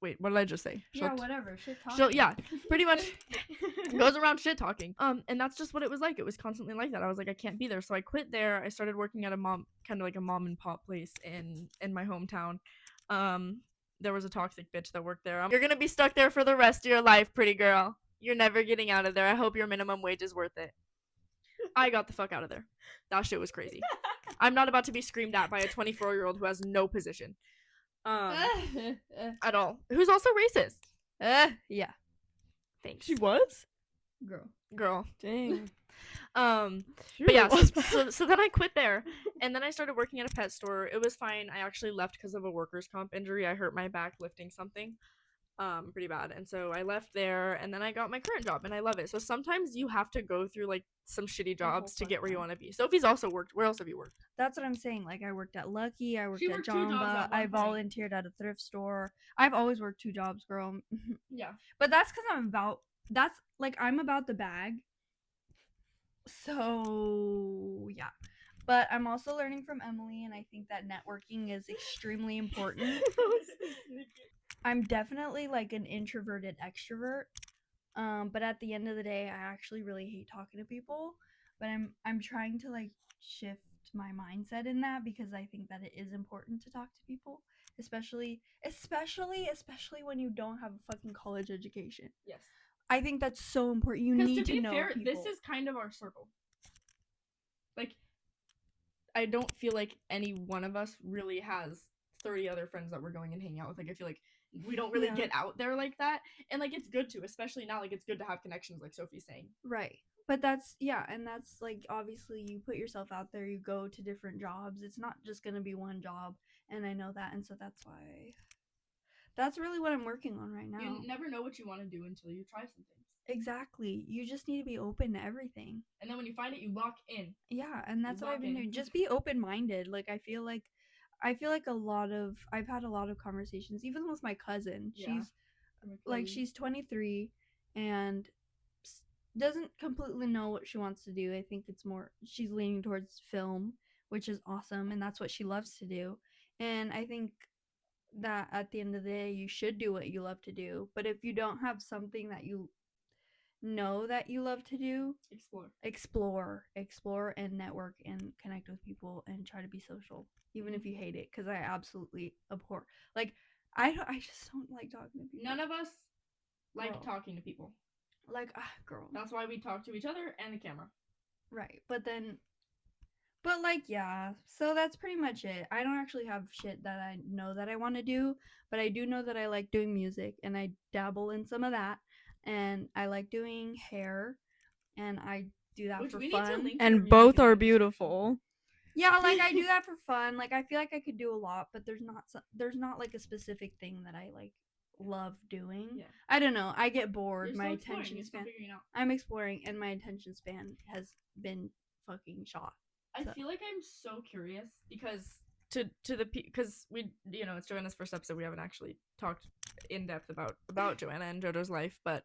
wait, what did I just say?
Yeah, whatever. Shit talking.
She'll, yeah, pretty much goes around shit talking. And that's just what it was like. It was constantly like that. I was like, I can't be there. So I quit there. I started working at a mom and pop place in my hometown. There was a toxic bitch that worked there. You're gonna be stuck there for the rest of your life, pretty girl. You're never getting out of there. I hope your minimum wage is worth it. I got the fuck out of there. That shit was crazy. I'm not about to be screamed at by a 24-year-old who has no position. At all. Who's also racist.
Yeah.
Thanks.
She was?
Girl.
Dang.
But yeah, so then I quit there, and then I started working at a pet store. It was fine. I actually left because of a workers' comp injury. I hurt my back lifting something, pretty bad, and so I left there, and then I got my current job, and I love it. So sometimes you have to go through like some shitty jobs to get where you want to be. Sophie's also worked. Where else have you worked?
That's what I'm saying. Like, I worked at Lucky, I worked
She
at
worked 2 jobs
Jamba,
at one
I
point.
volunteered at a thrift store. I've always worked 2 jobs, girl.
Yeah.
But that's because I'm about the bag. So, yeah. But I'm also learning from Emily, and I think that networking is extremely important. I'm definitely like an introverted extrovert. But at the end of the day, I actually really hate talking to people. But I'm trying to like shift my mindset in that, because I think that it is important to talk to people, especially when you don't have a fucking college education.
Yes.
I think that's so important. You need to know people.
This is kind of our circle. Like, I don't feel like any one of us really has 30 other friends that we're going and hanging out with. Like, I feel like we don't really
Yeah.
get out there like that. And like, it's good to, especially now, like, it's good to have connections, like Sophie's saying.
Right. But that's like, obviously you put yourself out there, you go to different jobs. It's not just going to be one job, and I know that, and so that's why that's really what I'm working on right now.
You never know what you want to do until you try some things.
Exactly. You just need to be open to everything.
And then when you find it, you lock in.
Yeah, and that's what I've been
Lock in.
doing. Just be open-minded. Like, I feel like I feel like I've had a lot of conversations, even with my cousin.
Yeah.
She's 23 and doesn't completely know what she wants to do. I think it's more she's leaning towards film, which is awesome, and that's what she loves to do. And I think that at the end of the day, you should do what you love to do. But if you don't have something that you know that you love to do, explore and network and connect with people and try to be social, even if you hate it. Because I absolutely abhor, like, I just don't like talking to people.
None of us like
Girl.
talking to people.
Like, girl.
That's why we talk to each other and the camera.
Right. But like, yeah. So that's pretty much it. I don't actually have shit that I know that I want to do, but I do know that I like doing music and I dabble in some of that. And I like doing hair and I do that
Which
for
we need to
fun.
link your
And
music
both
in
are
the description.
beautiful.
Yeah, like I do that for fun. Like I feel like I could do a lot, but there's not like a specific thing that I like love doing.
Yeah.
I don't know. I get bored.
You're
My
still exploring,
attention
you're still
span.
figuring it out.
I'm exploring, and my attention span has been fucking shot.
I
So-
feel like I'm so curious because because we it's Joanna's first episode. We haven't actually talked in depth about Joanna and JoJo's life, but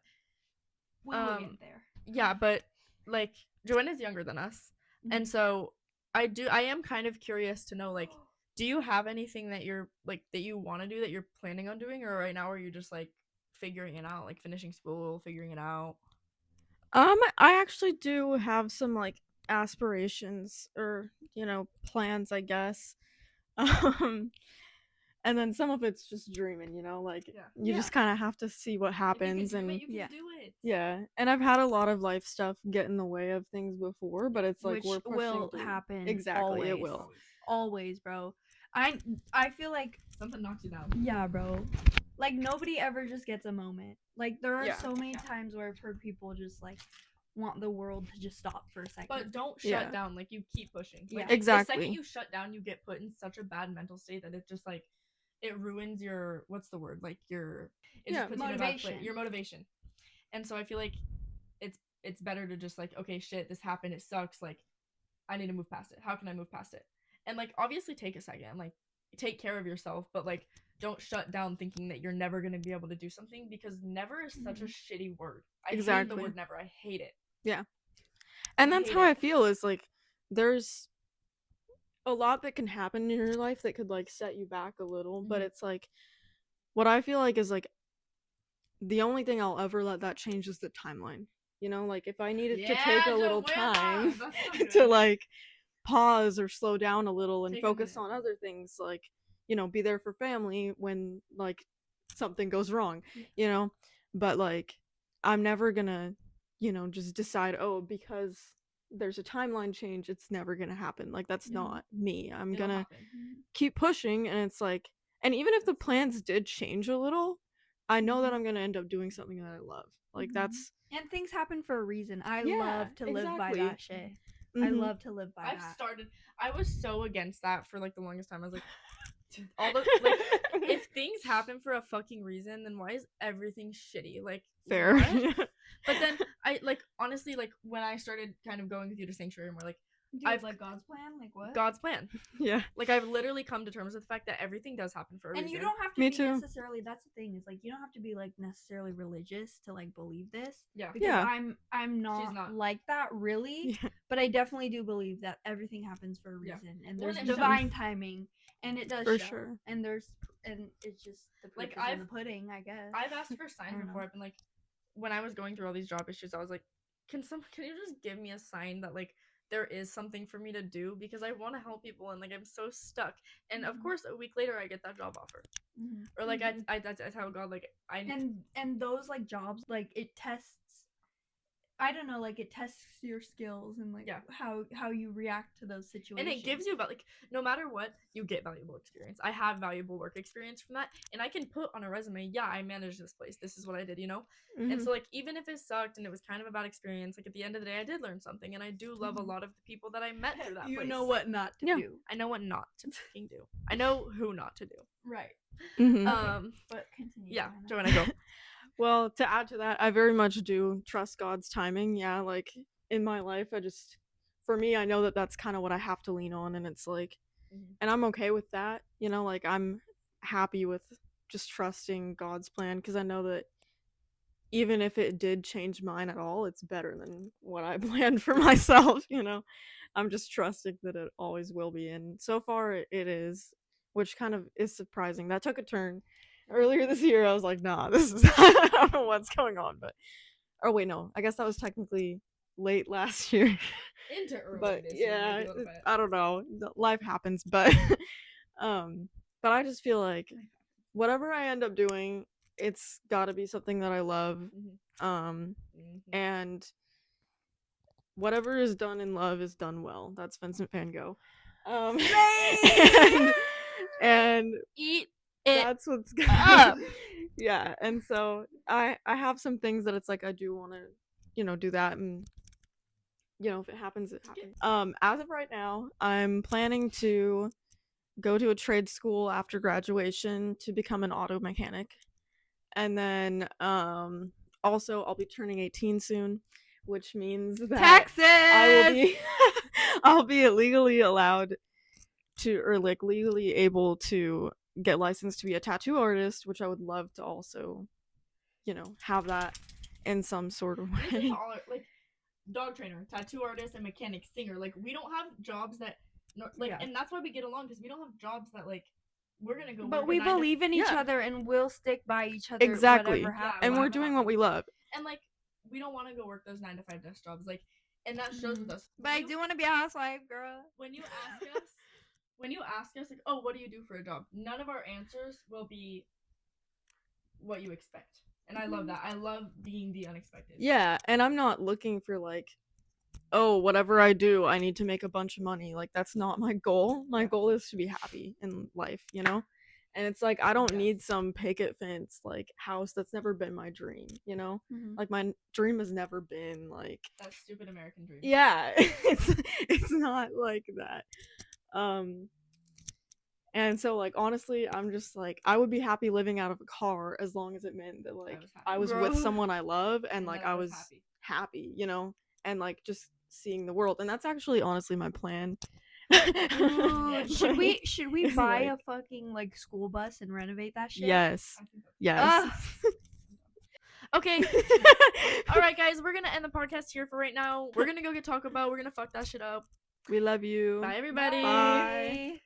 We will get there.
yeah, but like Joanna's younger than us, and so I am kind of curious to know, like, do you have anything that you're like that you want to do that you're planning on doing, or right now are you just like figuring it out, like finishing school, figuring it out?
I actually do have some like aspirations or plans, I guess. And then some of it's just dreaming, like
Yeah.
you just kind of have to see what happens.
If you can
And
do it, you
yeah.
can do it.
yeah, and I've had a lot of life stuff get in the way of things before, but it's like
Which
we're pushing
will
through.
happen.
Exactly, it
always.
will.
Always, bro. I feel like
Something knocks you down.
yeah, bro. Like nobody ever just gets a moment. Like there are
Yeah.
so many times where I've heard people just like want the world to just stop for a second.
But don't shut
Yeah.
down. Like, you keep pushing.
Yeah.
Like,
Exactly.
The second you shut down, you get put in such a bad mental state that it just, like, it ruins your, what's the word? Like, it
Yeah,
just puts you in a bad place.
motivation.
Your motivation. And so I feel like it's better to just, like, okay, shit, this happened. It sucks. Like, I need to move past it. How can I move past it? And, like, obviously take a second. Like, take care of yourself. But, like, don't shut down thinking that you're never going to be able to do something, because never is such a shitty word. I hate
Exactly.
the word never. I hate it.
And
I
that's
hate
how
it.
I feel, is like there's a lot that can happen in your life that could like set you back a little, but
Mhm.
it's like what I feel like is like the only thing I'll ever let that change is the timeline. Like if I needed to take a little time
That's so
to
good.
like pause or slow down a little and
Take a
focus
minute.
on other things, like be there for family when like something goes wrong, but like I'm never gonna just decide, oh, because there's a timeline change, it's never gonna happen. Like that's
Yeah.
not me. I'm
It'll
gonna
happen.
keep pushing, and it's like, and even if the plans did change a little, I know that I'm gonna end up doing something that I love. Like
Mhm.
that's
And things happen for a reason. I
Yeah,
love to live by
exactly.
that shit. I
mhm.
love to live by that.
I was so against that for like the longest time. I was like, all the like, if things happen for a fucking reason, then why is everything shitty? Like,
Fair.
what? But then I like, honestly, like when I started kind of going with you to Sanctuary, and we're like,
Dude,
I've-
like God's plan, like what?
God's plan.
Yeah.
Like, I've literally come to terms with the fact that everything does happen for a
And
reason.
you don't have to
Me
be
too.
necessarily. That's the thing. Is like you don't have to be like necessarily religious to like believe this.
Yeah.
Because
Yeah.
I'm not,
not.
like that really.
Yeah.
But I definitely do believe that everything happens for a
Yeah.
reason, and
Well,
there's
and it shows.
divine timing, and it does
For
show.
sure.
And it's just the proof
Like,
is in
I've-
the pudding, I guess.
I've asked for signs
don't know.
before. I've been like, when I was going through all these job issues, I was like, can you just give me a sign that like there is something for me to do, because I want to help people and like I'm so stuck. And of
Mhm.
course, a week later, I get that job offer,
Mhm.
or like
Mhm.
I tell God, like
and those like jobs, like it tests, I don't know, like it tests your skills and like
Yeah.
how you react to those situations.
and it gives you like, no matter what, you get valuable experience. I have valuable work experience from that, and I can put on a resume, yeah, I managed this place, this is what I did, And
Mhm.
so like, even if it sucked and it was kind of a bad experience, like at the end of the day, I did learn something, and I do love a
Mhm.
lot of the people that I met through that
you
place.
know what not to
Yeah.
do.
I know what not to fucking do. I know who not to do.
Right.
Mhm.
But continue.
Yeah,
Joanna.
Joanna, go.
Well, to add to that, I very much do trust God's timing. Yeah, like in my life, for me, I know that that's kind of what I have to lean on, and it's like and I'm okay with that. You know, like I'm happy with just trusting God's plan because I know that even if it did change mine at all, it's better than what I planned for myself, you know. I'm just trusting that it always will be, and so far it is, which kind of is surprising. That took a turn earlier this year. I was like, nah, this is I don't know what's going on, but oh wait, no, I guess that was technically late last year.
Into early
But
this year,
yeah,
maybe a little bit.
I don't know. Life happens, but but I just feel like whatever I end up doing, it's got to be something that I love. And whatever is done in love is done well. That's Vincent Van Gogh. And, and
Eat it.
that's what's
up.
Yeah, and so I have some things that it's like I do want to, you know, do that, and you know, if it happens, it happens. As of right now, I'm planning to go to a trade school after graduation to become an auto mechanic. And then also I'll be turning 18 soon, which means that
Taxes.
I will be I'll be legally allowed to, or like legally able to get licensed to be a tattoo artist, which I would love to also, you know, have that in some sort of way.
Like dog trainer, tattoo artist, and mechanic, singer. Like we don't have jobs that like,
Yeah.
and that's why we get along because we don't have jobs that like we're gonna go.
But
work
we
a 9 to-
believe in each
Yeah.
other and we'll stick by each other.
Exactly.
Whatever
Yeah,
happens.
And we're
whatever
doing what we
happens.
love.
And like we don't want to go work those 9 to 5 desk jobs. Like, and that shows with us.
But I do want to be a housewife, girl.
When you ask us like, oh, what do you do for a job? None of our answers will be what you expect. And I love that. I love being the unexpected.
Yeah, and I'm not looking for like, oh, whatever I do, I need to make a bunch of money. Like that's not my goal. My goal is to be happy in life, you know? And it's like I don't
Yes.
need some picket fence like house. That's never been my dream, you know?
Mhm.
Like my dream has never been like,
That stupid American dream.
yeah, it's not like that. And so like honestly, I'm just like I would be happy living out of a car as long as it meant that like
was happy.
I was
Bro.
with someone I love and
And
like
that
I was happy, you know, and like just seeing the world. And that's actually honestly my plan.
Ooh, should we
It's
buy
like-
a fucking like school bus and renovate that shit?
Yes.
I think that's-
Yes.
Okay. All right, guys, we're gonna end the podcast here for right now. We're gonna go get Taco Bell. We're gonna fuck that shit up.
We love you.
Bye, everybody.
Bye.